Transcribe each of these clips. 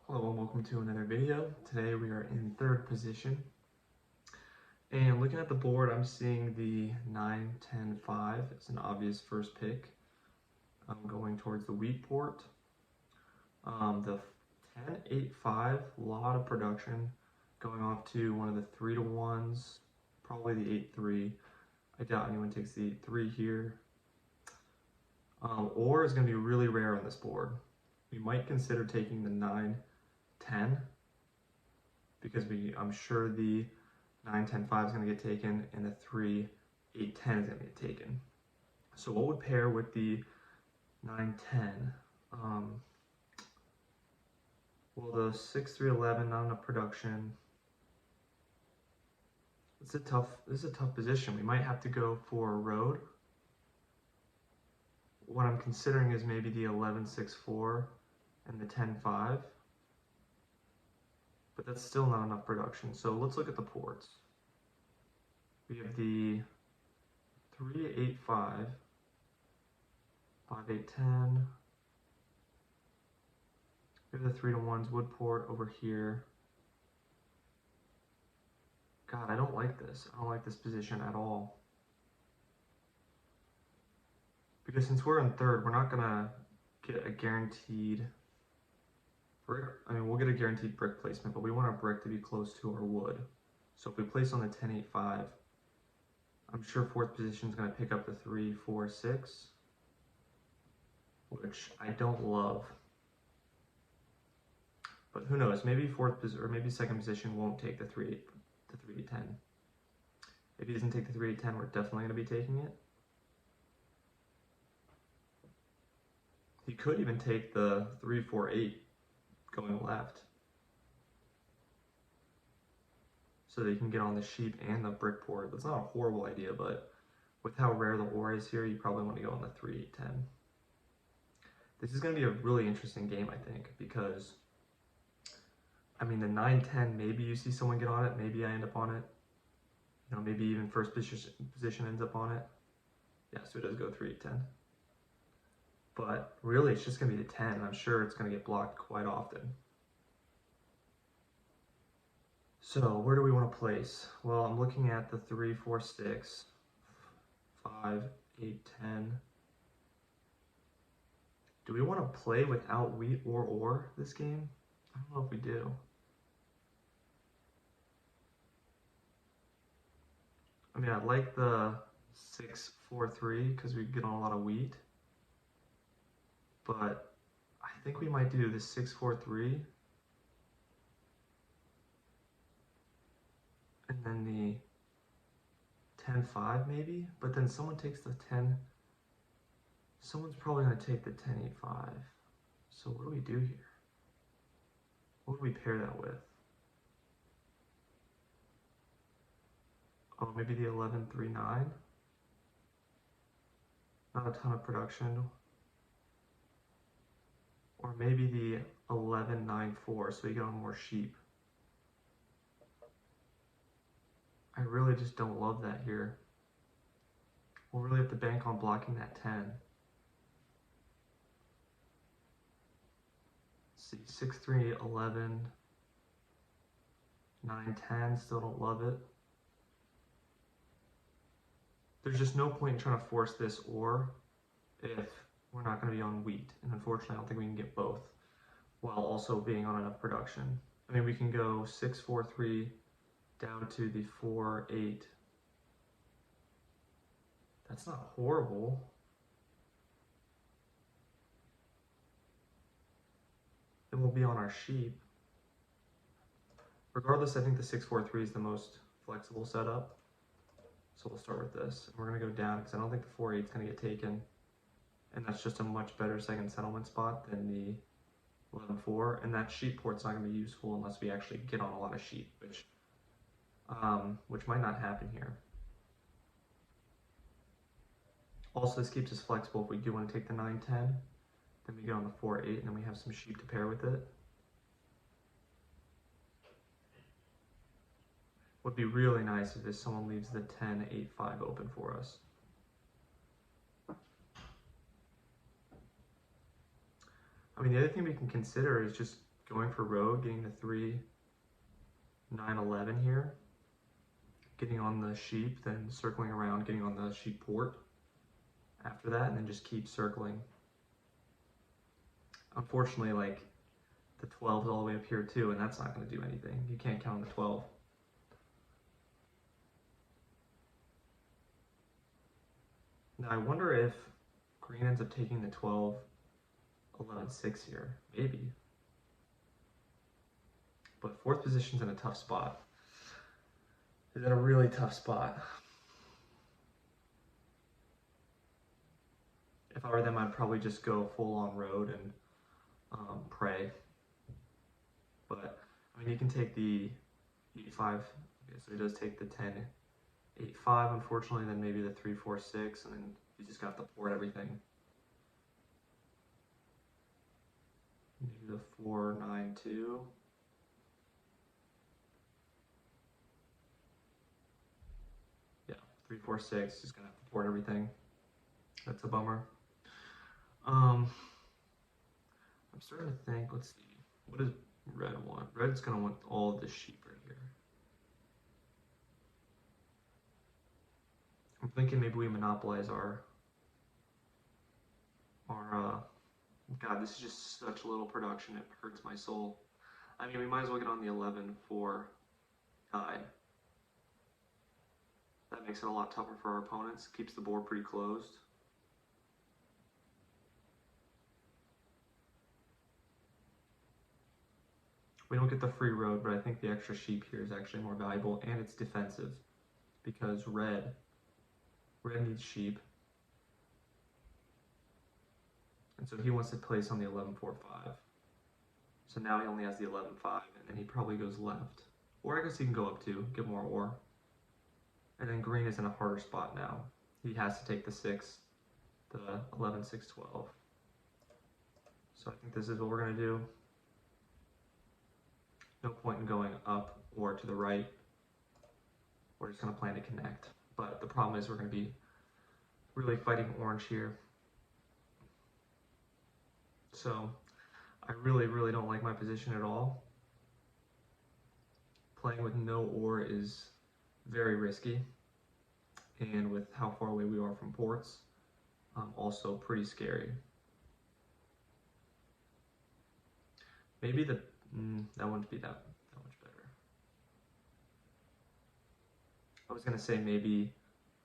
Hello and welcome to another video. Today we are in third position. And looking at the board, I'm seeing the 9-10-5 as an obvious first pick. I'm going towards the wheat port. The 10-8-5, a lot of production going off to one of the 3-to-1s, probably the 8-3. I doubt anyone takes the 8-3 here. Or is going to be really rare on this board. We might consider taking the 9-10 because I'm sure the 9-10-5 is going to get taken and the 3-8-10 is going to get taken. So what would pair with the 9-10? Well, the 6-3-11, not enough production. This is a tough position. We might have to go for a road. What I'm considering is maybe the 11-6-4 and the 10-5. But that's still not enough production. So let's look at the ports. We have the 3-8-5, 5-8-10. We have the 3-to-1s wood port over here. God, I don't like this. I don't like this position at all. Because since we're in third, we're not gonna get a guaranteed brick. I mean, we'll get a guaranteed brick placement, but we want our brick to be close to our wood. So if we place on the 10-8-5, I'm sure fourth position is going to pick up the 3-4-6, which I don't love. But who knows? Maybe fourth position or maybe second position won't take the 3-8-10. If he doesn't take the 3-8-10, we're definitely going to be taking it. He could even take the 3-4-8 going left, so that you can get on the sheep and the brick port. That's not a horrible idea, but with how rare the ore is here, you probably want to go on the 3-8-10. This is going to be a really interesting game, I think, because, I mean, the 9-10, maybe you see someone get on it, maybe I end up on it. You know, maybe even first position ends up on it. Yeah, so it does go 3-8-10. But really, it's just going to be the 10, and I'm sure it's going to get blocked quite often. So where do we want to place? Well, I'm looking at the 3-4-6, 5-8-10. Do we want to play without wheat or ore this game? I don't know if we do. I mean, I like the 6-4-3 because we get on a lot of wheat. But I think we might do the 6-4-3. And then the 10-5 maybe, but then someone takes the 10. Someone's probably going to take the 10-8-5. So what do we do here? What would we pair that with? Oh, maybe the 11-3-9. Not a ton of production. Or maybe the 11-9-4, so you get on more sheep. I really just don't love that here. We'll really have to bank on blocking that 10. Let's see, 6-3-11, 9-10, still don't love it. There's just no point in trying to force this ore if we're not going to be on wheat. And unfortunately, I don't think we can get both while also being on enough production. I mean, we can go 6-4-3 down to the 4-8. That's not horrible. Then we'll be on our sheep. Regardless, I think the 6-4-3 is the most flexible setup. So we'll start with this. And we're going to go down because I don't think the 4-8 is going to get taken. And that's just a much better second settlement spot than the 11-4. And that sheep port's not going to be useful unless we actually get on a lot of sheep, which might not happen here. Also, this keeps us flexible if we do want to take the 9-10. Then we get on the 4-8, and then we have some sheep to pair with it. Would be really nice if someone leaves the 10-8-5 open for us. I mean, the other thing we can consider is just going for road, getting the 3, 9, 11 here, getting on the sheep, then circling around, getting on the sheep port after that, and then just keep circling. Unfortunately, like, the 12 is all the way up here too, and that's not going to do anything. You can't count on the 12. Now I wonder if green ends up taking the 12, 11, 6 here. Maybe. But fourth position's in a tough spot. It's in a really tough spot. If I were them, I'd probably just go full on road and pray. But, I mean, you can take the 8-5. Okay, so he does take the 10, 8-5, unfortunately, then maybe the 3, 4, 6, and then you just got to port everything. Maybe the 4, 9, 2. Yeah, 3, 4, 6, just gonna have to port everything. That's a bummer. I'm starting to think, let's see, what does red want? Red's gonna want all of this sheep right here. I'm thinking maybe we monopolize our God, this is just such little production, it hurts my soul. I mean, we might as well get on the 11 for guide. That makes it a lot tougher for our opponents, keeps the board pretty closed. We don't get the free road, but I think the extra sheep here is actually more valuable, and it's defensive, because red needs sheep. And so he wants to place on the 11, 4, 5. So now he only has the 11, 5, and then he probably goes left. Or I guess he can go up 2, get more ore. And then green is in a harder spot now. He has to take the 6, the 11, 6, 12. So I think this is what we're going to do. No point in going up or to the right. We're just going to plan to connect. But the problem is we're going to be really fighting orange here. So I really don't like my position at all. Playing with no ore is very risky. And with how far away we are from ports, also pretty scary. Maybe that wouldn't be that much better. I was gonna say maybe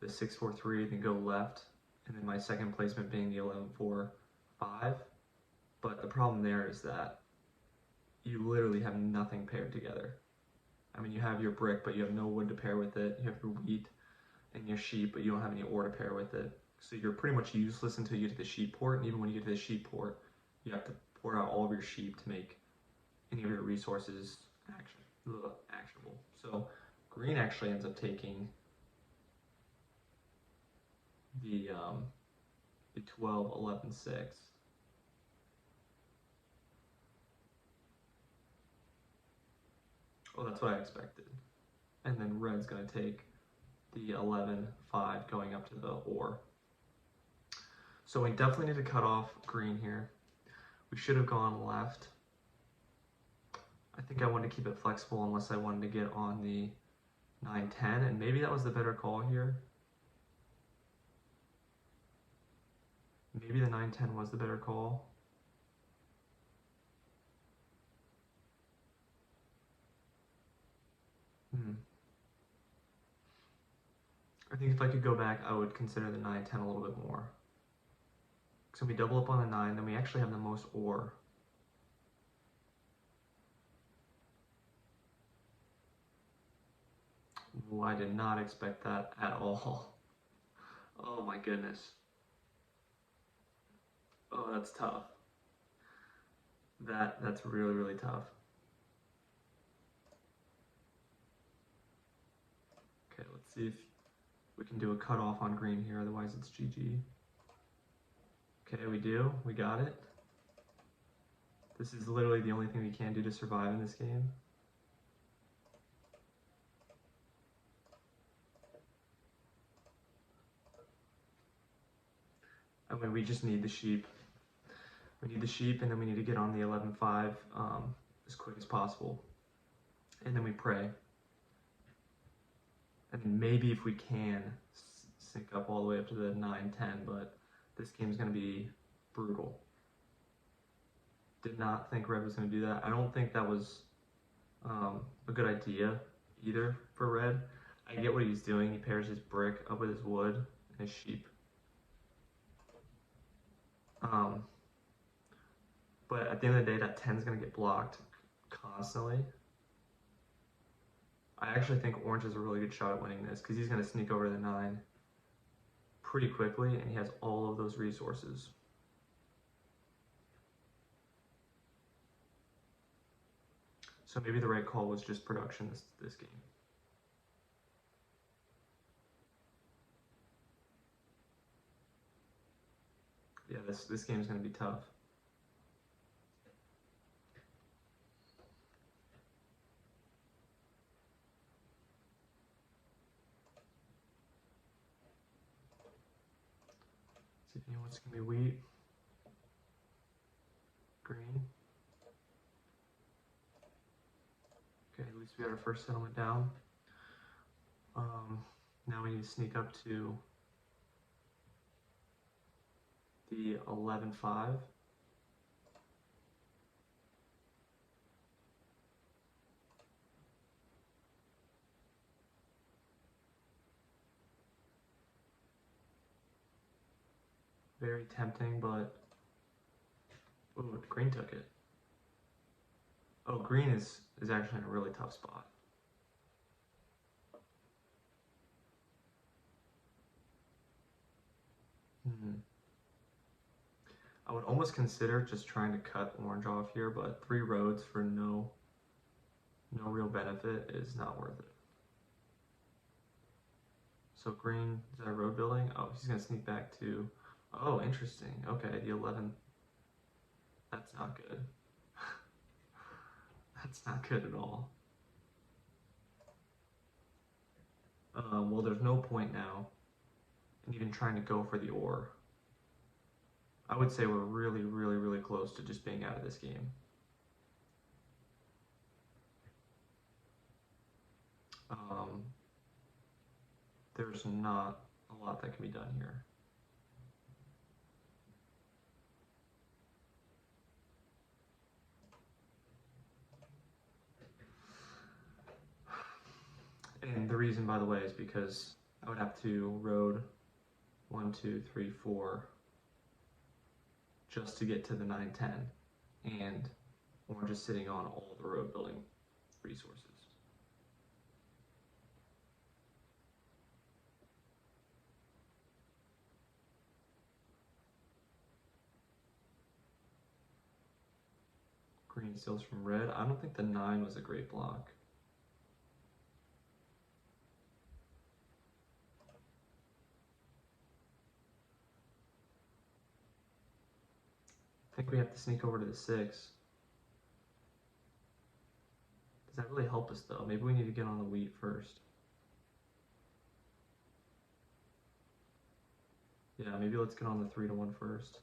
the 6, 4, 3, then go left, and then my second placement being the 11, 4, 5. But the problem there is that you literally have nothing paired together. I mean, you have your brick, but you have no wood to pair with it. You have your wheat and your sheep, but you don't have any ore to pair with it. So you're pretty much useless until you get to the sheep port, and even when you get to the sheep port, you have to pour out all of your sheep to make any of your resources actionable. So green actually ends up taking the 12, 11, 6. Oh, that's what I expected. And then red's going to take the 11, 5 going up to the ore. So we definitely need to cut off green here. We should have gone left. I think I wanted to keep it flexible unless I wanted to get on the 9, 10, and maybe that was the better call here. Maybe the 9, 10 was the better call. I think if I could go back, I would consider the 9, 10 a little bit more. So we double up on the 9, then we actually have the most ore. Ooh, I did not expect that at all. Oh my goodness. Oh, that's tough. That's really tough. Okay, let's see if we can do a cutoff on green here, otherwise it's GG. Okay, we do. We got it. This is literally the only thing we can do to survive in this game. I mean, we just need the sheep. We need the sheep, and then we need to get on the 11-5 as quick as possible. And then we pray. And then maybe if we can, sync up all the way up to the 9-10, but this game's going to be brutal. Did not think red was going to do that. I don't think that was a good idea either for red. I get what he's doing. He pairs his brick up with his wood and his sheep. But at the end of the day, that 10 is going to get blocked constantly. I actually think orange has a really good shot at winning this because he's going to sneak over to the 9 pretty quickly, and he has all of those resources. So maybe the right call was just production this game. Yeah, this game is going to be tough. See if anyone's going to be wheat. Green. Okay, at least we got our first settlement down. Now we need to sneak up to the 11-5. Very tempting, but ooh, green took it. Oh, green is actually in a really tough spot. I would almost consider just trying to cut orange off here, but 3 roads for no real benefit is not worth it. So green, is that a road building? Oh, he's gonna sneak back to, oh, interesting. Okay, the 11, that's not good. That's not good at all. Well, there's no point now in even trying to go for the ore. I would say we're really, really, really close to just being out of this game. There's not a lot that can be done here. And the reason, by the way, is because I would have to road 1, 2, 3, 4 just to get to the 9-10, and orange is sitting on all the road building resources. Green steals from red. I don't think the 9 was a great block. I think we have to sneak over to the 6. Does that really help us though? Maybe we need to get on the wheat first. Yeah, maybe let's get on the 3-1 first.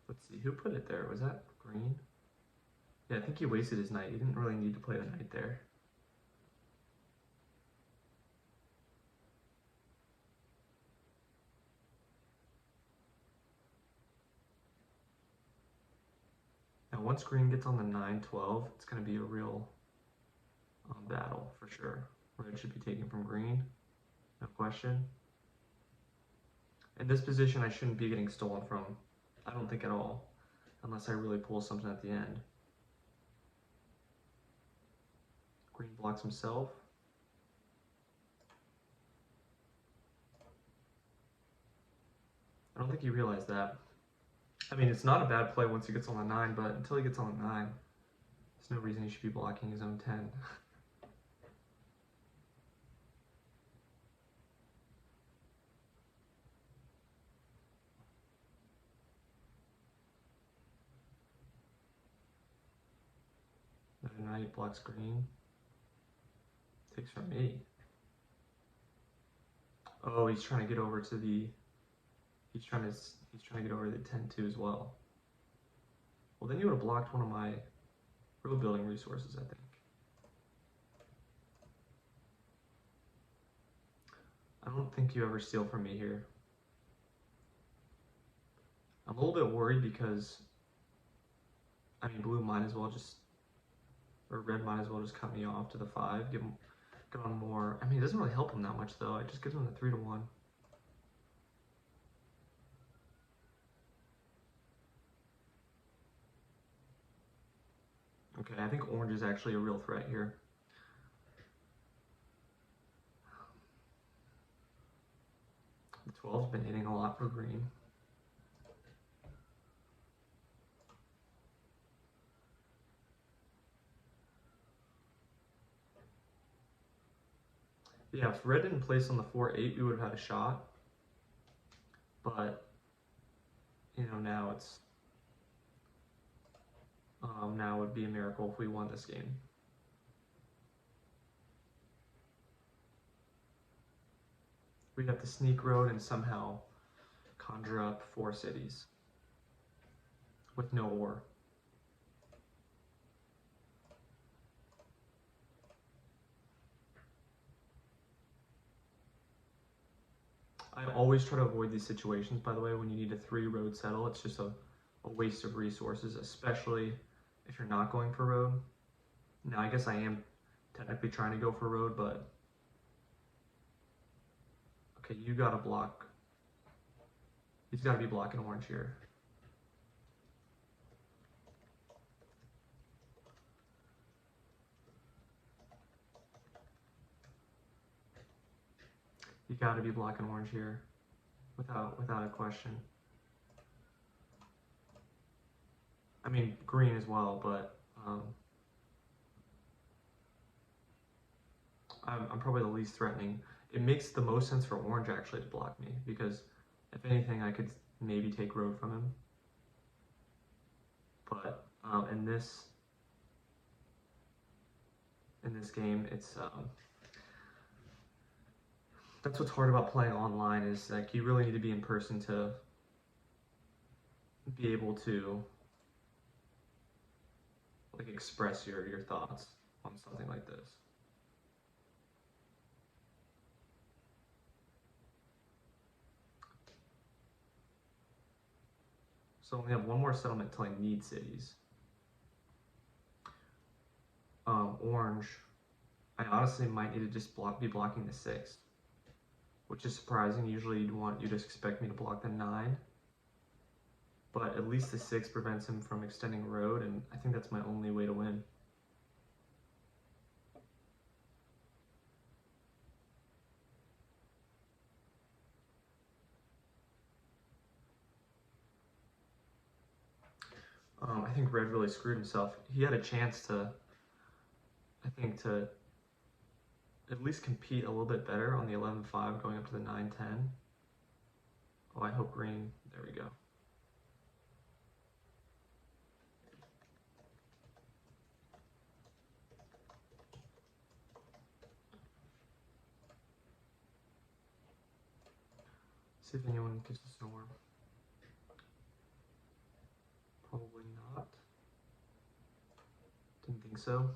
Let's see, who put it there? Was that green? Yeah, I think he wasted his knight. He didn't really need to play the knight there. Now, once green gets on the 9-12, it's going to be a real battle for sure. Red should be taken from green, no question. In this position, I shouldn't be getting stolen from, I don't think at all, unless I really pull something at the end. Green blocks himself. I don't think he realized that. I mean, it's not a bad play once he gets on the 9, but until he gets on the 9, there's no reason he should be blocking his own 10. Another knight blocks green. Takes from me. Oh, he's trying to get over to the... He's trying to He's trying to get over the 10-2 as well. Well, then you would have blocked one of my road building resources, I think. I don't think you ever steal from me here. I'm a little bit worried because, I mean, blue might as well just, or red might as well just cut me off to the 5, give him on more. I mean, it doesn't really help him that much though. It just gives him the 3-1. Okay, I think orange is actually a real threat here. The 12's been hitting a lot for green. Yeah, if red didn't place on the 4-8, we would have had a shot. But, you know, now it's, now would be a miracle if we won this game. We'd have to sneak road and somehow conjure up 4 cities with no ore. I always try to avoid these situations, by the way, when you need a 3 road settle. It's just a waste of resources, especially if you're not going for road. Now, I guess I am technically trying to go for road, but okay, you gotta block. He's gotta be blocking orange here. You gotta be blocking orange here, without a question. I mean, green as well, but I'm probably the least threatening. It makes the most sense for orange actually to block me, because if anything, I could maybe take road from him. But in this game, it's that's what's hard about playing online, is like you really need to be in person to be able to like express your thoughts on something like this. So we have one more settlement until I need cities. Orange, I honestly might need to just be blocking the 6, which is surprising. Usually you'd just expect me to block the 9, but at least the 6 prevents him from extending road, and I think that's my only way to win. I think red really screwed himself. He had a chance to, I think, to at least compete a little bit better on the 11-5 going up to the 9-10. Oh, I hope green, there we go. See if anyone gives us an orb. Probably not. Didn't think so.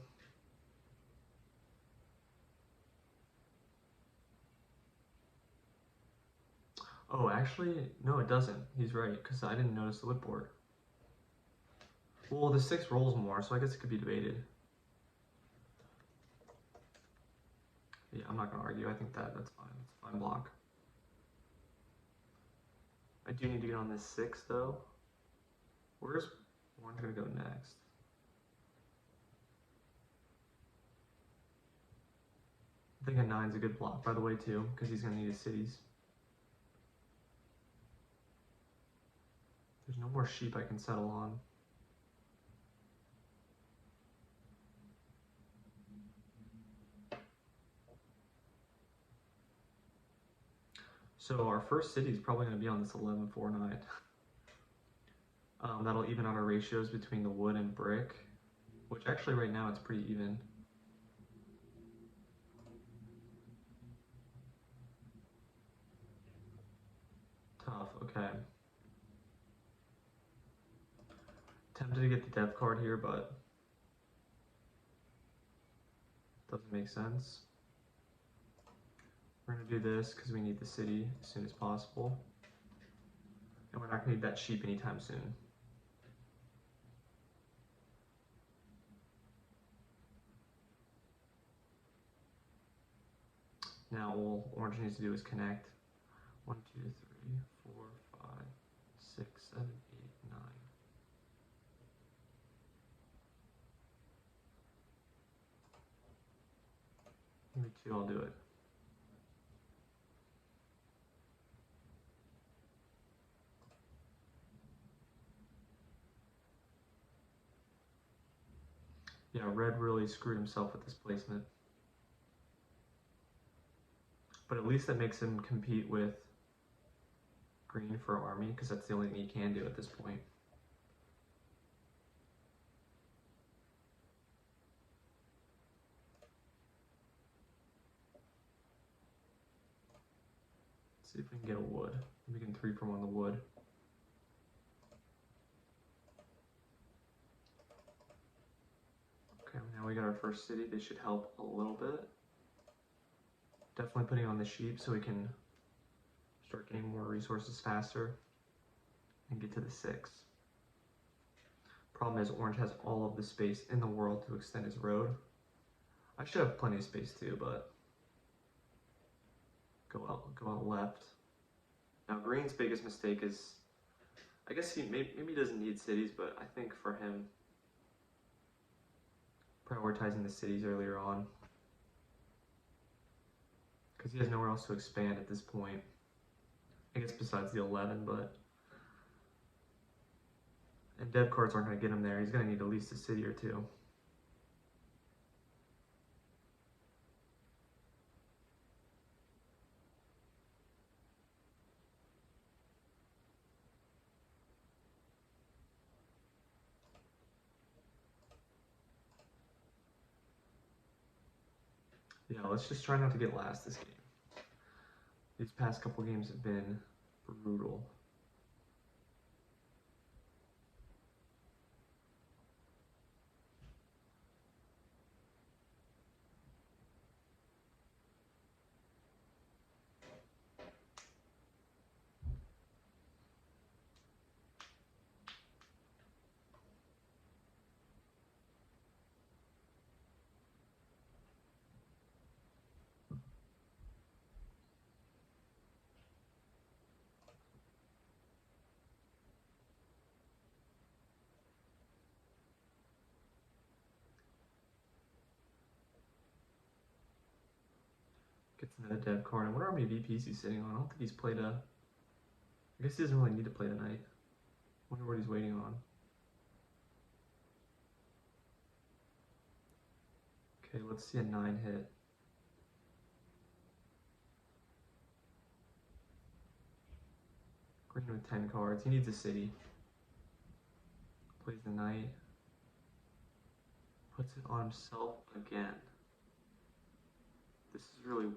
Oh, actually, no, it doesn't. He's right, because I didn't notice the whipboard. Well, the 6 rolls more, so I guess it could be debated. Yeah, I'm not going to argue. I think that's fine. It's a fine block. I do need to get on this 6, though. Where's orange going to go next? I think a 9's a good block, by the way, too, because he's going to need his cities. There's no more sheep I can settle on. So our first city is probably going to be on this 11-4-9. That'll even out our ratios between the wood and brick, which actually right now it's pretty even. Tough, okay. Tempted to get the depth card here, but doesn't make sense. We're going to do this because we need the city as soon as possible. And we're not going to need that sheep anytime soon. Now all orange needs to do is connect. 1, 2, 3, 4, 5, 6, 7, 8, 9. Maybe 2, I'll do it. Yeah, red really screwed himself with this placement. But at least that makes him compete with green for army, because that's the only thing he can do at this point. Let's see if we can get a wood. We can 3 from on the wood. Okay, now we got our first city. They should help a little bit. Definitely putting on the sheep so we can start getting more resources faster and get to the 6. Problem is orange has all of the space in the world to extend his road. I should have plenty of space too, but go out left. Now green's biggest mistake is, I guess maybe he doesn't need cities, but I think for him, prioritizing the cities earlier on, because he has nowhere else to expand at this point. I guess besides the 11, but and dev cards aren't going to get him there. He's going to need at least a city or 2. Yeah, let's just try not to get last this game. These past couple games have been brutal. Gets another dev card. I wonder how many VPs he's sitting on. I don't think he's played a... I guess he doesn't really need to play tonight. Wonder what he's waiting on. Okay, let's see a 9 hit. Green with 10 cards. He needs a city. Plays the knight. Puts it on himself again. This is really...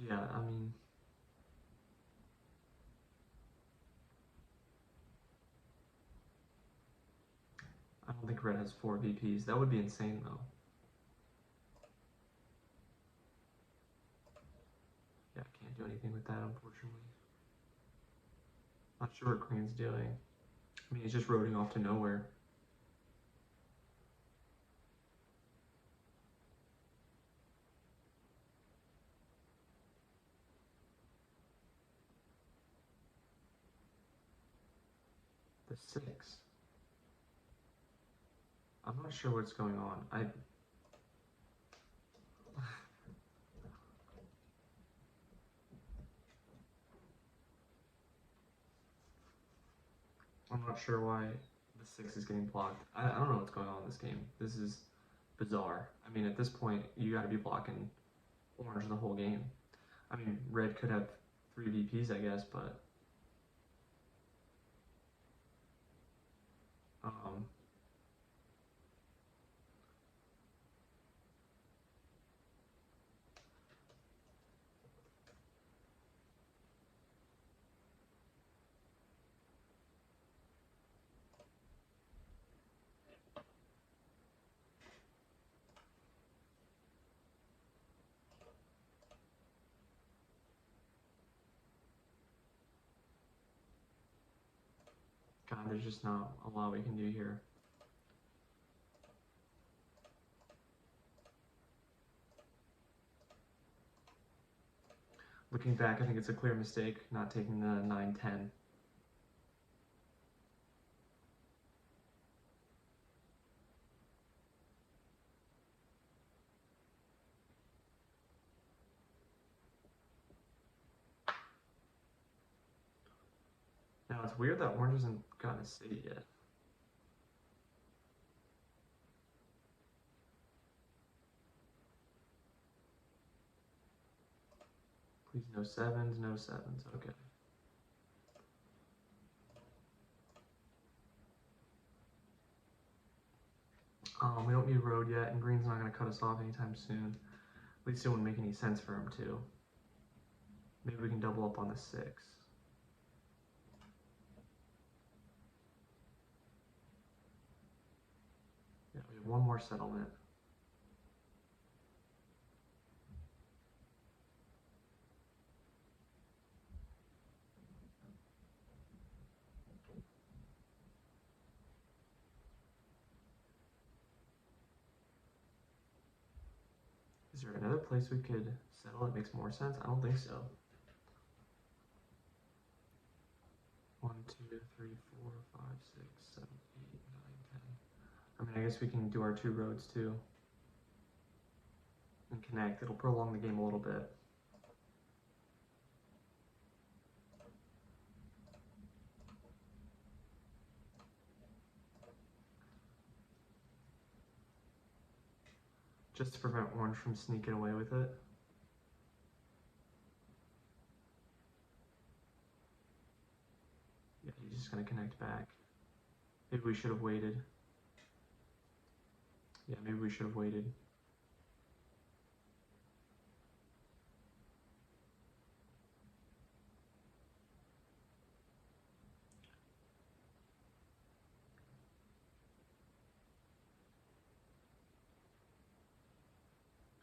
Yeah, I mean... I don't think red has 4 VPs. That would be insane, though. Yeah, I can't do anything with that, unfortunately. Not sure what green's doing. I mean, he's just roading off to nowhere. The 6. I'm not sure what's going on. I'm not sure why the 6 is getting blocked. I don't know what's going on in this game. This is bizarre. I mean, at this point, you got to be blocking orange the whole game. I mean, red could have 3 VPs, I guess, but... God, there's just not a lot we can do here. Looking back, I think it's a clear mistake not taking the 9-10. Now, it's weird that orange hasn't gotten a city yet. Please, no sevens, no sevens. Okay. We don't need road yet, and green's not going to cut us off anytime soon. At least it wouldn't make any sense for him to. Maybe we can double up on the 6. Yeah, we have one more settlement. Is there another place we could settle that makes more sense? I don't think so. 1, 2, 3, 4, 5, 6, 7, 8, 9, 10. I mean, I guess we can do our 2 roads too. And connect. It'll prolong the game a little bit. Just to prevent orange from sneaking away with it. Yeah, he's just going to connect back. Maybe we should have waited. Yeah, maybe we should have waited.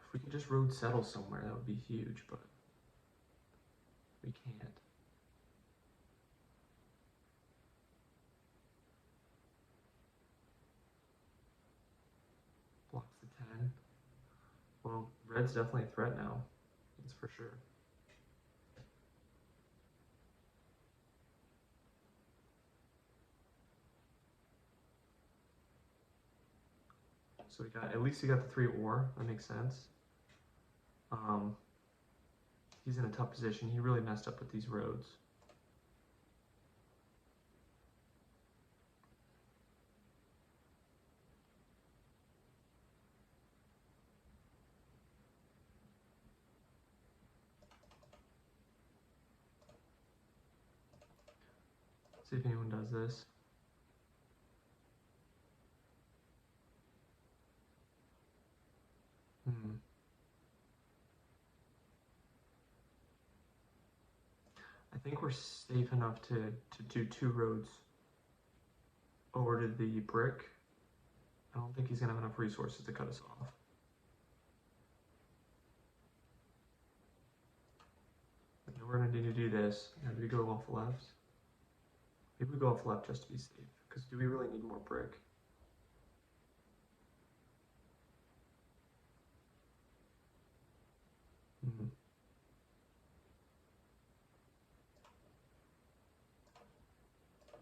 If we could just road settle somewhere, that would be huge, but we can't. Blocks the 10. Well, red's definitely a threat now. That's for sure. So we got, at least we got the 3 ore. That makes sense. He's in a tough position. He really messed up with these roads. See if anyone does this. I think we're safe enough to do 2 roads over to the brick. I don't think he's going to have enough resources to cut us off. I know we're going to need to do this. Maybe we go off left. Maybe we go off left just to be safe. Because do we really need more brick?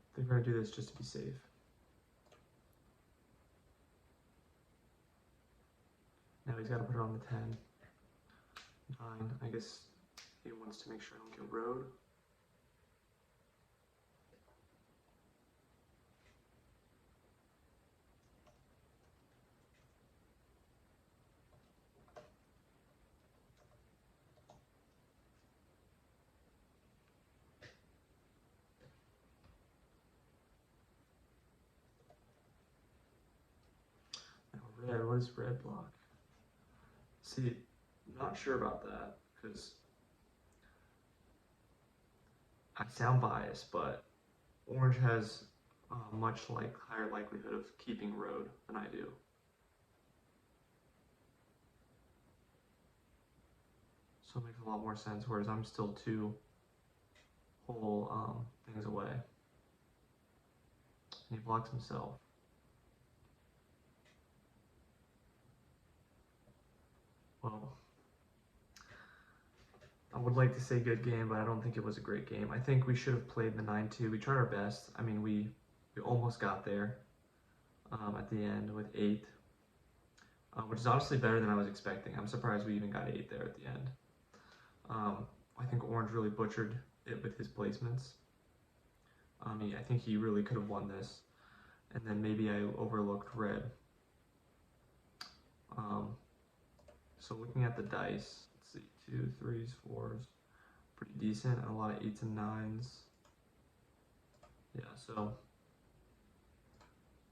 I think we're going to do this just to be safe. 'Now he's got to put it on the 10. 9. I guess he wants to make sure I don't get road. Now red, what does red block? See, not sure about that, because I sound biased, but orange has a much higher likelihood of keeping road than I do. So it makes a lot more sense, whereas I'm still 2 whole things away. and he blocks himself. Well, I would like to say good game, but I don't think it was a great game. I think we should have played the 9-2. We tried our best. I mean, we almost got there at the end with 8, which is honestly better than I was expecting. I'm surprised we even got 8 there at the end. I think Orange really butchered it with his placements. I think he really could have won this. And then maybe I overlooked red. So looking at the dice, let's see, 2, 3s, 4s, pretty decent, and a lot of 8s and 9s. Yeah, so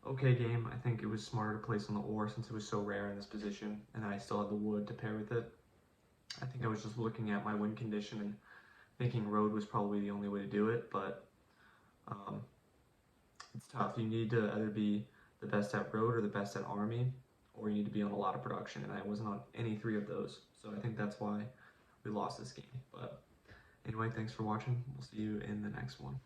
okay game. I think it was smarter to place on the ore since it was so rare in this position, and then I still had the wood to pair with it. I think I was just looking at my win condition and thinking road was probably the only way to do it, but it's tough. You need to either be the best at road or the best at army, or you need to be on a lot of production, and I wasn't on any 3 of those. So I think that's why we lost this game. But anyway, thanks for watching. We'll see you in the next one.